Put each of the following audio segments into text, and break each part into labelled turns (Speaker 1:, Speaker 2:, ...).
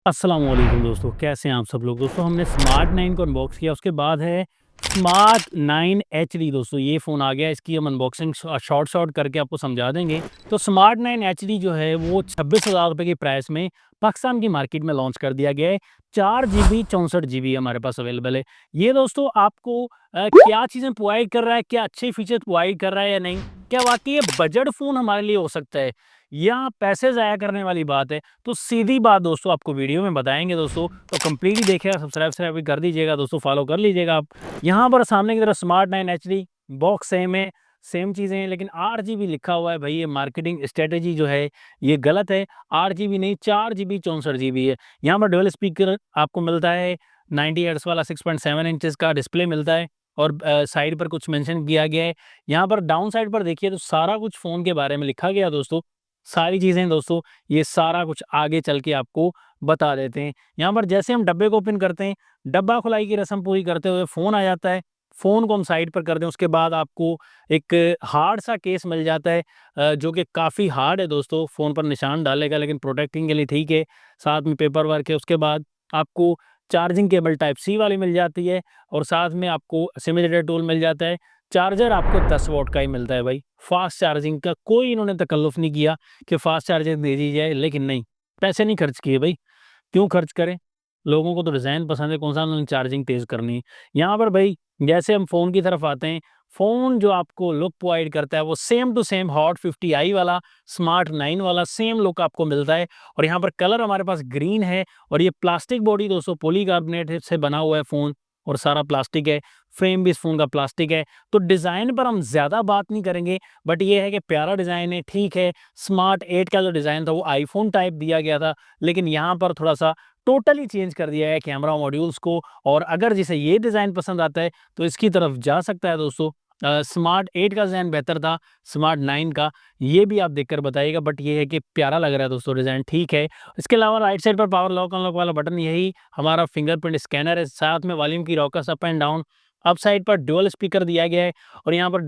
Speaker 1: अस्सलाम वालेकुम दोस्तों, कैसे हैं आप सब लोग। दोस्तों हमने स्मार्ट 9 को अनबॉक्स किया, उसके बाद है स्मार्ट 9 एचडी। दोस्तों ये फ़ोन आ गया, इसकी हम अनबॉक्सिंग शॉर्ट करके आपको समझा देंगे। तो स्मार्ट 9 एचडी जो है वो 26,000 रुपये की प्राइस में पाकिस्तान की मार्केट में लॉन्च कर दिया गया है। 4 जीबी 64 जीबी हमारे पास अवेलेबल है। ये दोस्तों आपको क्या चीज़ें प्रोवाइड कर रहा है, क्या अच्छे फीचर प्रोवाइड कर रहा है या नहीं, क्या वाकई ये बजट फ़ोन हमारे लिए हो सकता है या पैसे ज़ाया करने वाली बात है, तो सीधी बात दोस्तों आपको वीडियो में बताएँगे दोस्तों। तो कंप्लीटली देखिएगा, सब्सक्राइब भी कर दीजिएगा दोस्तों, फॉलो कर लीजिएगा आप। यहाँ पर सामने की तरफ स्मार्ट 9 एचडी बॉक्स सेम है, सेम चीज़ें हैं, लेकिन 8 जीबी लिखा हुआ है। भाई ये मार्केटिंग स्ट्रेटजी जो है ये गलत है। 8 जीबी नहीं, 4 जीबी 64 जीबी है। यहाँ पर डुअल स्पीकर आपको मिलता है, 90 हर्ट्ज़ वाला 6.7 इंचेस का डिस्प्ले मिलता है और साइड पर कुछ मेंशन किया गया है। यहाँ पर डाउन साइड पर देखिए तो सारा कुछ फ़ोन के बारे में लिखा गया है दोस्तों। सारी चीज़ें दोस्तों ये सारा कुछ आगे चल के आपको बता देते हैं। यहाँ पर जैसे हम डब्बे को ओपन करते हैं, डब्बा खुलाई की रस्म पूरी करते हुए फ़ोन आ जाता है। फ़ोन को हम साइड पर कर दें, उसके बाद आपको एक हार्ड सा केस मिल जाता है, जो कि काफ़ी हार्ड है दोस्तों, फ़ोन पर निशान डालेगा लेकिन प्रोटेक्टिंग के लिए ठीक है। साथ में पेपर वर्क है। उसके बाद आपको चार्जिंग केबल टाइप सी वाली मिल जाती है और साथ में आपको सिम्युलेटर टूल मिल जाता है। चार्जर आपको 10 वॉट का ही मिलता है भाई। फ़ास्ट चार्जिंग का कोई इन्होंने तकल्लुफ़ नहीं किया कि फ़ास्ट चार्जिंग दे दी जाए, लेकिन नहीं, पैसे नहीं खर्च किए भाई, क्यों खर्च करें? लोगों को तो डिज़ाइन पसंद है, कौन-सा उन्होंने चार्जिंग तेज़ करनी है। यहाँ पर भाई जैसे हम फ़ोन की तरफ आते हैं, फ़ोन जो आपको लुक प्रोवाइड करता है वो same to same hot 50i वाला, स्मार्ट 9 वाला सेम लुक आपको मिलता है। और यहाँ पर कलर हमारे पास ग्रीन है और ये प्लास्टिक बॉडी दोस्तों पॉलीकार्बोनेट से बना हुआ है फ़ोन और सारा प्लास्टिक है। फ्रेम भी इस फ़ोन का प्लास्टिक है। तो डिज़ाइन पर हम ज़्यादा बात नहीं करेंगे, बट ये है कि प्यारा डिज़ाइन है, ठीक है। स्मार्ट 8 का जो डिज़ाइन था वो आईफ़ोन टाइप दिया गया था, लेकिन यहाँ पर थोड़ा-सा टोटली चेंज कर दिया है कैमरा मॉड्यूल्स को। और अगर जिसे ये डिज़ाइन पसंद आता है तो इसकी तरफ जा सकता है दोस्तों। स्मार्ट 8 का डिज़ाइन बेहतर था स्मार्ट 9 का, ये भी आप देखकर बताइएगा, बट ये है कि प्यारा लग रहा है दोस्तों डिज़ाइन, ठीक है। इसके अलावा राइट साइड पर पावर लॉक अनलॉक वाला बटन, यही हमारा फिंगरप्रिंट स्कैनर है। साथ में वॉल्यूम की rockers up and down, up side पर डुअल स्पीकर दिया गया है और यहाँ पर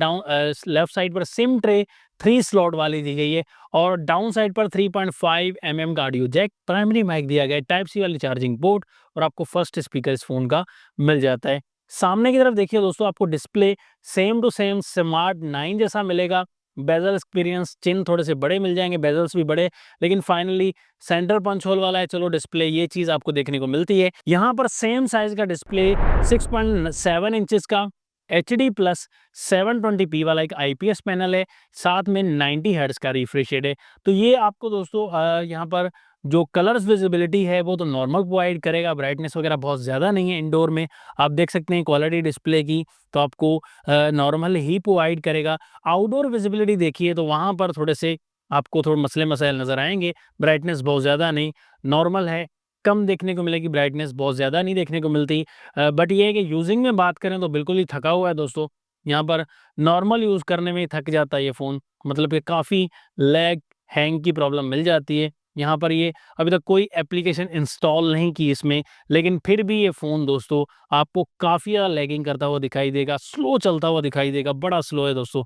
Speaker 1: लेफ्ट साइड पर सिम ट्रे 3 स्लॉट वाली दी गई है और डाउन साइड पर 3.5 mm का ऑडियो जैक, प्राइमरी माइक दिया गया है, टाइप सी वाली चार्जिंग पोर्ट और आपको फर्स्ट स्पीकर इस फ़ोन का मिल जाता है। सामने की तरफ देखिए दोस्तों, आपको display same to same smart 9 जैसा मिलेगा। बेज़ल एक्सपीरियंस, चिन्ह थोड़े से बड़े मिल जाएँगे, बेज़ल्स भी बड़े, लेकिन फाइनली सेंटर पंच होल वाला है, चलो डिस्प्ले ये चीज़ आपको देखने को मिलती है। यहाँ पर सेम साइज़ का डिस्प्ले 6.7 इंचेस का एचडी प्लस 720p वाला एक आईपीएस पैनल है, साथ में 90 हर्ट्ज़ का रिफ्रेश रेट है। तो ये आपको दोस्तों यहाँ पर जो कलर्स विजिबिलिटी है वो तो नॉर्मल प्रोवाइड करेगा, ब्राइटनेस वगैरह बहुत ज़्यादा नहीं है इंडोर में। आप देख सकते हैं क्वालिटी डिस्प्ले की, तो आपको नॉर्मल ही प्रोवाइड करेगा। आउटडोर विजिबिलिटी देखिए तो वहाँ पर थोड़े से आपको थोड़े मसले-मसाइल नज़र आएँगे। ब्राइटनेस बहुत ज़्यादा नहीं, नॉर्मल है, कम देखने को मिलेगी ब्राइटनेस, बहुत ज़्यादा नहीं देखने को मिलती। बट ये है कि यूज़िंग में बात करें तो बिल्कुल ही थका हुआ है दोस्तों। यहाँ पर नॉर्मल यूज़ करने में ही थक जाता है ये फ़ोन, मतलब कि काफ़ी लैग, हैंग की प्रॉब्लम मिल जाती है। यहाँ पर ये अभी तक कोई एप्लीकेशन इंस्टॉल नहीं की इसमें, लेकिन फिर भी ये फ़ोन दोस्तों आपको काफ़ी ज़्यादा लैगिंग करता हुआ दिखाई देगा, स्लो चलता हुआ दिखाई देगा, बड़ा स्लो है दोस्तों।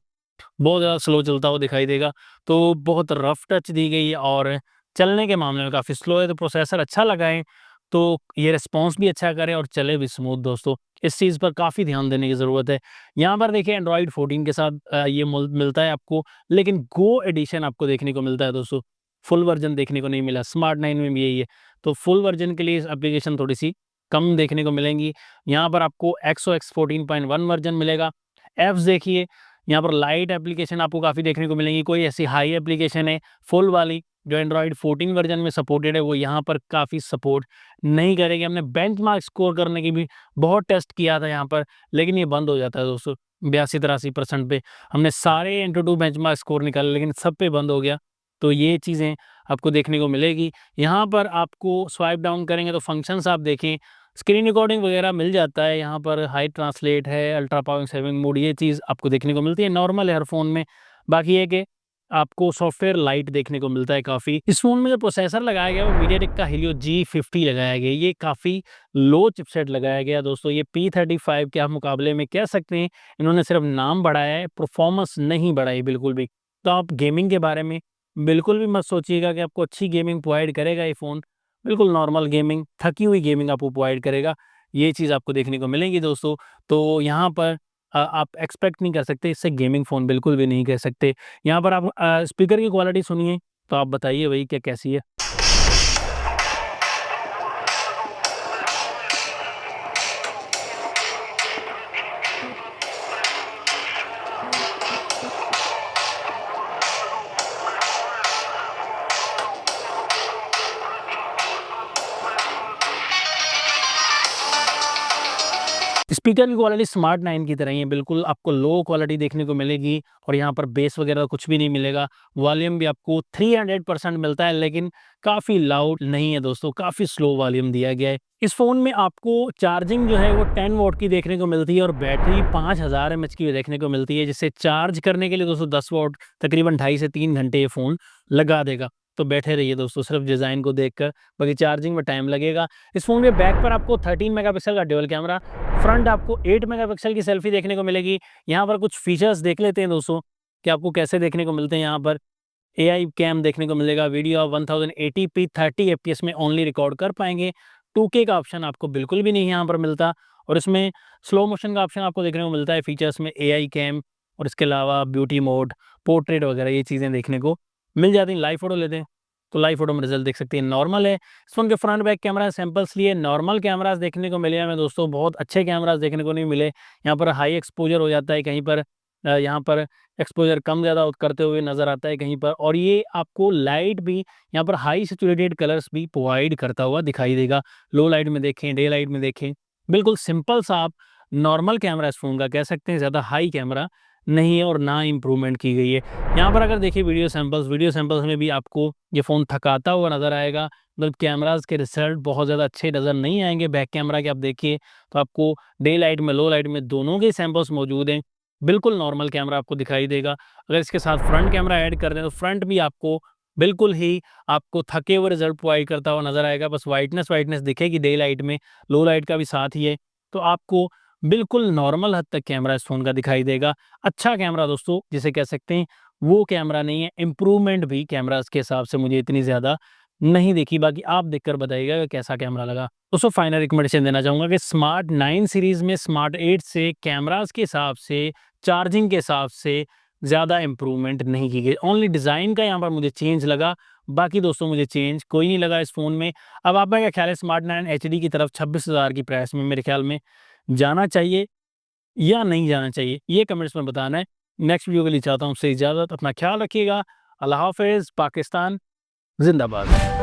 Speaker 1: बहुत ज़्यादा स्लो चलता हुआ दिखाई देगा, तो बहुत रफ़ टच दी गई है और चलने के मामले में काफ़ी स्लो है। तो प्रोसेसर अच्छा लगाएँ, तो ये रिस्पॉन्स भी अच्छा करे और चले भी स्मूथ दोस्तों। इस चीज़ पर काफ़ी ध्यान देने की ज़रूरत है। यहाँ पर देखिए एंड्रॉइड 14 के साथ ये मिलता है आपको, लेकिन गो एडिशन आपको देखने को मिलता है दोस्तों। फुल वर्ज़न देखने को नहीं मिला, स्मार्ट 9 में भी यही है। तो फुल वर्ज़न के लिए एप्लीकेशन थोड़ी-सी कम देखने को मिलेंगी। यहाँ पर आपको एक्सओएक्स 14.1 वर्ज़न मिलेगा। ऐप्स देखिए, यहाँ पर लाइट एप्लीकेशन आपको काफ़ी देखने को मिलेंगी। कोई ऐसी हाई एप्लीकेशन है फुल वाली जो एंड्रॉइड 14 वर्ज़न में सपोर्टेड है, वो यहाँ पर काफ़ी सपोर्ट नहीं करेगी। हमने बेंचमार्क स्कोर करने की भी बहुत टेस्ट किया था यहाँ पर, लेकिन ये बंद हो जाता है दोस्तों 82-83% पे। हमने सारे एंटूटू बेंचमार्क स्कोर निकाले लेकिन सब पे बंद हो गया। तो ये चीज़ें आपको देखने को मिलेगी। यहाँ पर आपको स्वाइप डाउन करेंगे तो फंक्शंस आप देखें, स्क्रीन रिकॉर्डिंग वगैरह मिल जाता है। यहाँ पर हाई ट्रांसलेट है, अल्ट्रा पावर सेविंग मोड, ये चीज़ आपको देखने को मिलती है नॉर्मल एयरफोन में। बाकी ये कि आपको सॉफ्टवेयर लाइट देखने को मिलता है काफ़ी। इस फ़ोन में जो प्रोसेसर लगाया गया है वो मीडियाटेक का हेलियो G50 लगाया गया है। ये काफ़ी लो चिपसेट लगाया गया है दोस्तों। ये P35 के आप मुकाबले में कह सकते हैं इन्होंने सिर्फ नाम बढ़ाया है, परफॉर्मेंस नहीं बढ़ाई बिल्कुल भी। तो आप गेमिंग के बारे में बिल्कुल भी मत सोचिएगा कि आपको अच्छी गेमिंग प्रोवाइड करेगा ये फ़ोन। बिल्कुल नॉर्मल गेमिंग, थकी हुई गेमिंग आपको प्रोवाइड करेगा। ये चीज़ आपको देखने को मिलेगी दोस्तों। तो यहाँ पर आप एक्सपेक्ट नहीं कर सकते इससे गेमिंग फ़ोन, बिल्कुल भी नहीं कह सकते। यहाँ पर आप स्पीकर की क्वालिटी सुनिए, तो आप बताइए भई क्या कैसी है? स्पीकर की क्वालिटी स्मार्ट 9 की तरह ही है, बिल्कुल आपको लो क्वालिटी देखने को मिलेगी और यहाँ पर बेस वगैरह कुछ भी नहीं मिलेगा। वॉल्यूम भी आपको 300% मिलता है, लेकिन काफ़ी लाउड नहीं है दोस्तों, काफ़ी स्लो वॉल्यूम दिया गया है। इस फ़ोन में आपको चार्जिंग जो है वो 10 वॉट की देखने को मिलती है और बैटरी 5000 एमएच की देखने को मिलती है, जिससे चार्ज करने के लिए दोस्तों 10 वॉट तकरीबन 2.5 से 3 घंटे ये फ़ोन लगा देगा। तो बैठे रहिए दोस्तों सिर्फ डिज़ाइन को देखकर, बाकी चार्जिंग में टाइम लगेगा। इस फ़ोन के बैक पर आपको 13 मेगापिक्सल का ड्यूल कैमरा, फ्रंट आपको 8 मेगापिक्सल की सेल्फी देखने को मिलेगी। यहाँ पर कुछ फीचर्स देख लेते हैं दोस्तों कि आपको कैसे देखने को मिलते हैं। यहाँ पर एआई कैम देखने को मिलेगा, वीडियो आप 1080p 30 एफपीएस में ओनली रिकॉर्ड कर पाएँगे। 2K का ऑप्शन आपको बिल्कुल भी नहीं यहाँ पर मिलता और इसमें स्लो मोशन का ऑप्शन आपको देखने को मिलता है फीचर्स में, एआई कैम और इसके अलावा ब्यूटी मोड, पोर्ट्रेट वगैरह ये चीज़ें देखने को मिल जाती हैं। लाइव फ़ोटो लेते हैं, तो लाइव फ़ोटो में रिज़ल्ट देख सकते हैं, नॉर्मल है। इस फ़ोन के फ्रंट बैक कैमरा सैंपल्स लिए नॉर्मल कैमराज़ देखने को मिले हमें दोस्तों, बहुत अच्छे कैमराज़ देखने को नहीं मिले। यहाँ पर हाई एक्सपोज़र हो जाता है, कहीं पर यहाँ पर एक्सपोज़र कम ज़्यादा करते हुए नज़र आता है कहीं पर, और ये आपको लाइट भी यहाँ पर हाई सैचुरेटेड कलर्स भी प्रोवाइड करता हुआ दिखाई देगा। लो लाइट में देखें, डे लाइट में देखें, बिल्कुल सिंपल सा आप नॉर्मल कैमरा इस फ़ोन का कह सकते हैं, ज़्यादा हाई कैमरा नहीं है और ना इम्प्रूवमेंट की गई है। यहाँ पर अगर देखिए वीडियो सैंपल्स में भी आपको ये फ़ोन थकाता हुआ नज़र आएगा। मतलब कैमराज़ के रिज़ल्ट बहुत ज़्यादा अच्छे नज़र नहीं आएँगे। बैक कैमरा के आप देखिए तो आपको डे लाइट में, लो लाइट में दोनों के सैंपल्स मौजूद हैं। बिल्कुल नॉर्मल कैमरा आपको दिखाई देगा। अगर इसके साथ फ्रंट कैमरा ऐड कर दें तो फ्रंट भी आपको बिल्कुल ही आपको थके हुए रिज़ल्ट प्रोवाइड करता हुआ नज़र आएगा। बस वाइटनेस दिखेगी डे लाइट में, लो लाइट का भी साथ ही है। तो आपको बिल्कुल नॉर्मल हद तक कैमरा इस फ़ोन का दिखाई देगा। अच्छा कैमरा दोस्तों जिसे कह सकते हैं, वो कैमरा नहीं है। इम्प्रूवमेंट भी कैमराज़ के हिसाब से मुझे इतनी ज़्यादा नहीं दिखी। बाकी आप देखकर बताइएगा कि कैसा कैमरा लगा। दोस्तों फाइनल रिकमेंडेशन देना चाहूँगा कि स्मार्ट 9 सीरीज़ में स्मार्ट 8 से कैमराज़ के हिसाब से, चार्जिंग के हिसाब से ज़्यादा इम्प्रूवमेंट नहीं की गई। ओनली डिज़ाइन का यहाँ पर मुझे चेंज लगा, बाकी दोस्तों मुझे चेंज कोई नहीं लगा इस फ़ोन में। अब आपका क्या ख्याल है, स्मार्ट 9 एचडी की तरफ 26,000 की प्राइस में मेरे ख्याल में जाना चाहिए या नहीं जाना चाहिए? ये कमेंट्स में बताना है। नेक्स्ट वीडियो के लिए चाहता हूँ आपसे इजाज़त। अपना ख़्याल रखिएगा। अल्लाह हाफ़िज़। पाकिस्तान ज़िंदाबाद।